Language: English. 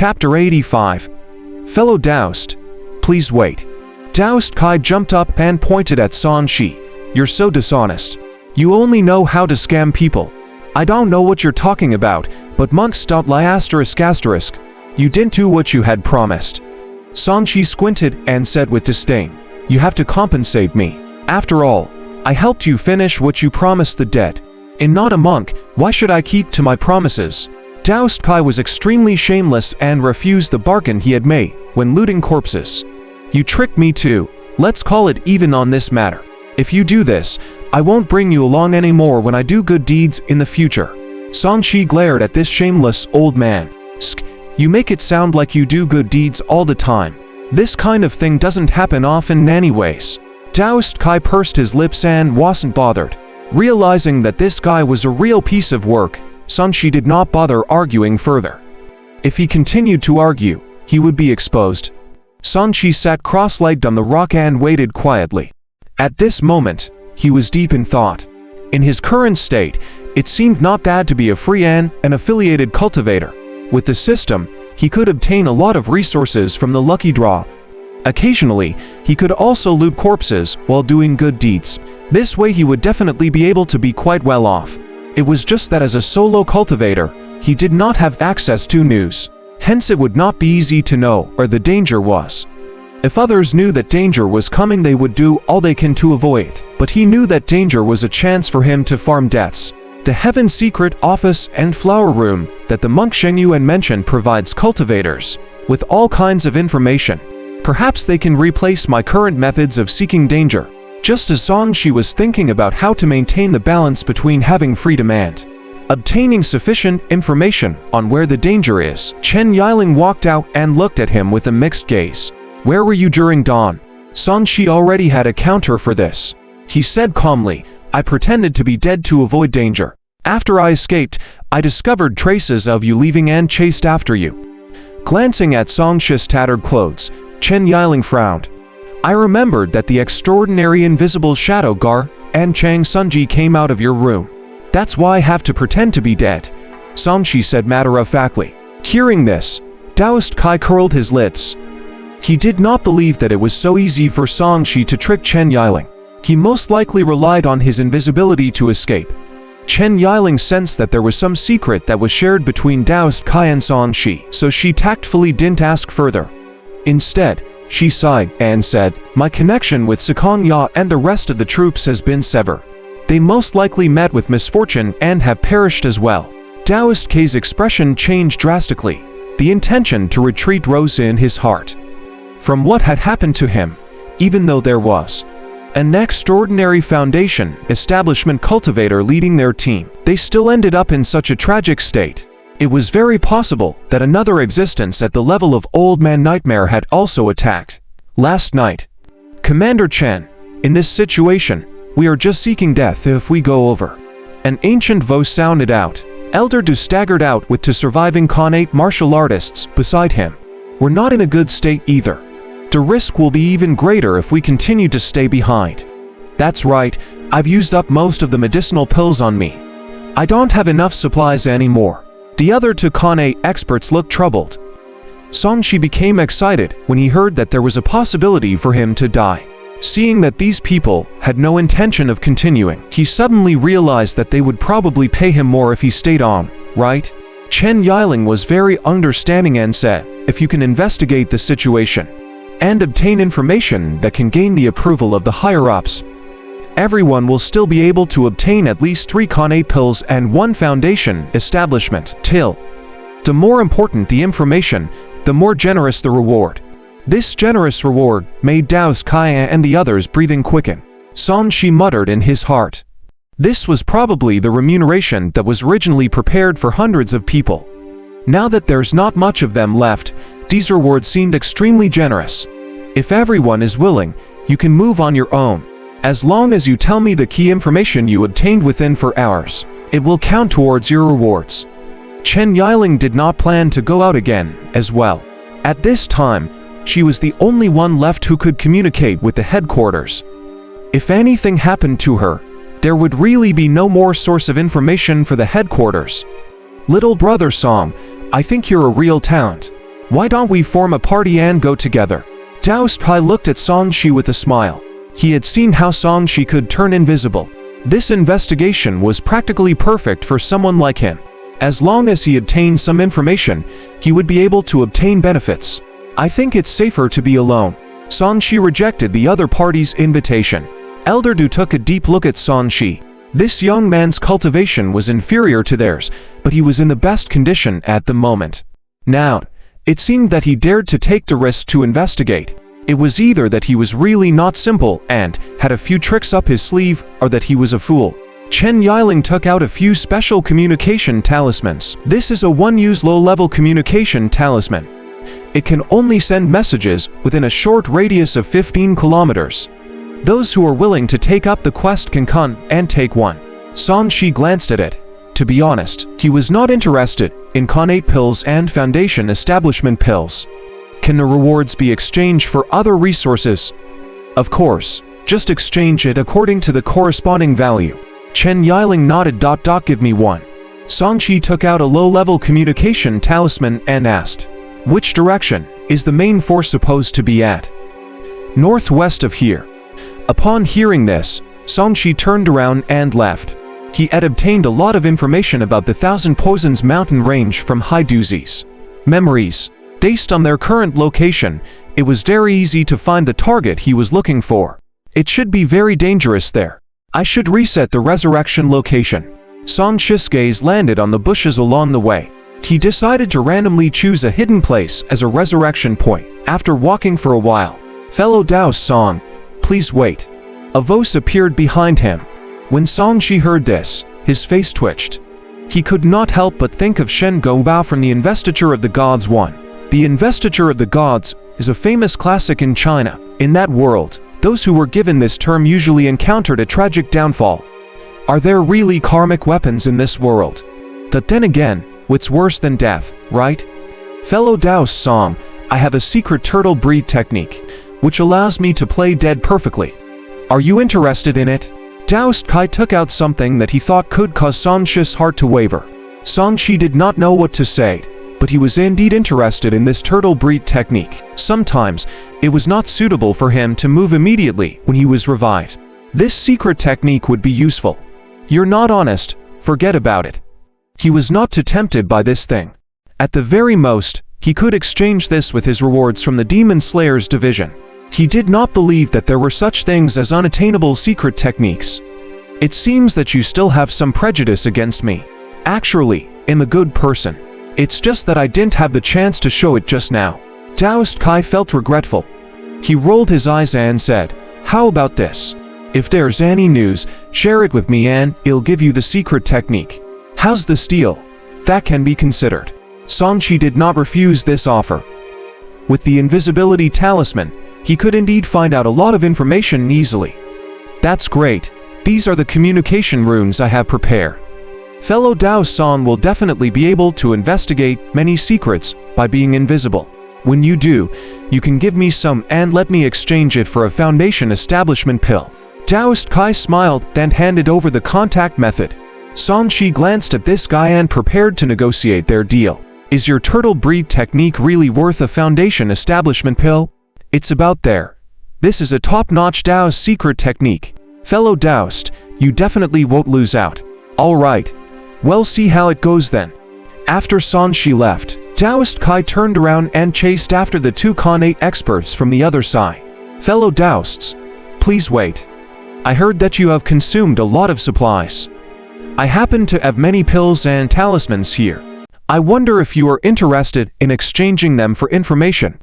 Chapter 85. Fellow Daoist, please wait. Daoist Kai jumped up and pointed at San Shi. You're so dishonest. You only know how to scam people. I don't know what you're talking about, but monks don't lie ***. You didn't do what you had promised. San Shi squinted and said with disdain, you have to compensate me. After all, I helped you finish what you promised the dead. And not a monk, why should I keep to my promises? Daoist Kai was extremely shameless and refused the bargain he had made when looting corpses. You tricked me too. Let's call it even on this matter. If you do this, I won't bring you along anymore when I do good deeds in the future. San Shi glared at this shameless old man. You make it sound like you do good deeds all the time. This kind of thing doesn't happen often anyways. Daoist Kai pursed his lips and wasn't bothered. Realizing that this guy was a real piece of work, San Shi did not bother arguing further. If he continued to argue, he would be exposed. San Shi sat cross-legged on the rock and waited quietly. At this moment, he was deep in thought. In his current state, it seemed not bad to be a free and an affiliated cultivator. With the system, he could obtain a lot of resources from the lucky draw. Occasionally, he could also loot corpses while doing good deeds. This way he would definitely be able to be quite well off. It was just that as a solo cultivator, he did not have access to news. Hence it would not be easy to know where the danger was. If others knew that danger was coming, they would do all they can to avoid it. But he knew that danger was a chance for him to farm deaths. The Heaven Secret Office and Flower Room that the monk Sheng Yuan mentioned provides cultivators with all kinds of information. Perhaps they can replace my current methods of seeking danger. Just as San Shi was thinking about how to maintain the balance between having freedom and obtaining sufficient information on where the danger is, Chen Yiling walked out and looked at him with a mixed gaze. Where were you during dawn? San Shi already had a counter for this. He said calmly, I pretended to be dead to avoid danger. After I escaped, I discovered traces of you leaving and chased after you. Glancing at San Shi's tattered clothes, Chen Yiling frowned. I remembered that the extraordinary invisible shadow Gar and Chang Sunji came out of your room. That's why I have to pretend to be dead, San Shi said matter-of-factly. Hearing this, Daoist Kai curled his lips. He did not believe that it was so easy for San Shi to trick Chen Yiling. He most likely relied on his invisibility to escape. Chen Yiling sensed that there was some secret that was shared between Daoist Kai and San Shi, so she tactfully didn't ask further. Instead, she sighed and said, my connection with Sakong Ya and the rest of the troops has been severed. They most likely met with misfortune and have perished as well. Daoist Kai's expression changed drastically. The intention to retreat rose in his heart. From what had happened to him, even though there was an extraordinary foundation establishment cultivator leading their team, they still ended up in such a tragic state. It was very possible that another existence at the level of Old Man Nightmare had also attacked. Last night, Commander Chen, in this situation, we are just seeking death if we go over. An ancient voice sounded out. Elder Du staggered out with two surviving Khanate martial artists beside him. We're not in a good state either. The risk will be even greater if we continue to stay behind. That's right, I've used up most of the medicinal pills on me. I don't have enough supplies anymore. The other two Khanate experts looked troubled. San Shi became excited when he heard that there was a possibility for him to die. Seeing that these people had no intention of continuing, he suddenly realized that they would probably pay him more if he stayed on, right? Chen Yiling was very understanding and said, if you can investigate the situation and obtain information that can gain the approval of the higher-ups, everyone will still be able to obtain at least 3 Khanate pills and 1 foundation establishment till. The more important the information, the more generous the reward. This generous reward made Daoist Kai and the others breathing quicken. San Shi muttered in his heart. This was probably the remuneration that was originally prepared for hundreds of people. Now that there's not much of them left, these rewards seemed extremely generous. If everyone is willing, you can move on your own. As long as you tell me the key information you obtained within 4 hours, it will count towards your rewards. Chen Yiling did not plan to go out again as well. At this time, she was the only one left who could communicate with the headquarters. If anything happened to her, there would really be no more source of information for the headquarters. Little brother Song, I think you're a real talent. Why don't we form a party and go together? Daoist Kai looked at Song Shi with a smile. He had seen how Song Shi could turn invisible. This investigation was practically perfect for someone like him. As long as he obtained some information, he would be able to obtain benefits. I think it's safer to be alone. Song Shi rejected the other party's invitation. Elder Du took a deep look at Song Shi. This young man's cultivation was inferior to theirs, but he was in the best condition at the moment. Now, it seemed that he dared to take the risk to investigate. It was either that he was really not simple and had a few tricks up his sleeve, or that he was a fool. Chen Yiling took out a few special communication talismans. This is a one-use low-level communication talisman. It can only send messages within a short radius of 15 kilometers. Those who are willing to take up the quest can come and take one. Song Shi glanced at it. To be honest, he was not interested in Khanate pills and Foundation establishment pills. Can the rewards be exchanged for other resources? Of course, just exchange it according to the corresponding value. Chen Yiling nodded. Give me one. Song Shi took out a low-level communication talisman and asked, which direction is the main force supposed to be at? Northwest of here. Upon hearing this, Song Shi turned around and left. He had obtained a lot of information about the Thousand Poisons mountain range from Haiduzi's memories. Based on their current location, it was very easy to find the target he was looking for. It should be very dangerous there. I should reset the resurrection location. Song Shi's gaze landed on the bushes along the way. He decided to randomly choose a hidden place as a resurrection point. After walking for a while, fellow Daoist Song, please wait. A voice appeared behind him. When Song Shi heard this, his face twitched. He could not help but think of Shen Guobao from the Investiture of the Gods 1. The Investiture of the Gods is a famous classic in China. In that world, those who were given this term usually encountered a tragic downfall. Are there really karmic weapons in this world? But then again, what's worse than death, right? Fellow Daoist Song, I have a secret turtle breed technique, which allows me to play dead perfectly. Are you interested in it? Daoist Kai took out something that he thought could cause Song Shi's heart to waver. Song Shi did not know what to say, but he was indeed interested in this turtle breed technique. Sometimes, it was not suitable for him to move immediately when he was revived. This secret technique would be useful. You're not honest, forget about it. He was not too tempted by this thing. At the very most, he could exchange this with his rewards from the Demon Slayer's division. He did not believe that there were such things as unattainable secret techniques. It seems that you still have some prejudice against me. Actually, I'm a good person. It's just that I didn't have the chance to show it just now. Daoist Kai felt regretful. He rolled his eyes and said, how about this? If there's any news, share it with me and I'll give you the secret technique. How's this deal? That can be considered. Song Shi did not refuse this offer. With the invisibility talisman, he could indeed find out a lot of information easily. That's great. These are the communication runes I have prepared. Fellow Daoist Song will definitely be able to investigate many secrets by being invisible. When you do, you can give me some and let me exchange it for a Foundation establishment pill. Daoist Kai smiled, then handed over the contact method. Song Shi glanced at this guy and prepared to negotiate their deal. Is your turtle breed technique really worth a Foundation establishment pill? It's about there. This is a top-notch Daoist secret technique. Fellow Daoist, you definitely won't lose out. Alright. We'll see how it goes then. After Song Shi left, Daoist Kai turned around and chased after the two Khanate experts from the other side. Fellow Daoists, please wait. I heard that you have consumed a lot of supplies. I happen to have many pills and talismans here. I wonder if you are interested in exchanging them for information.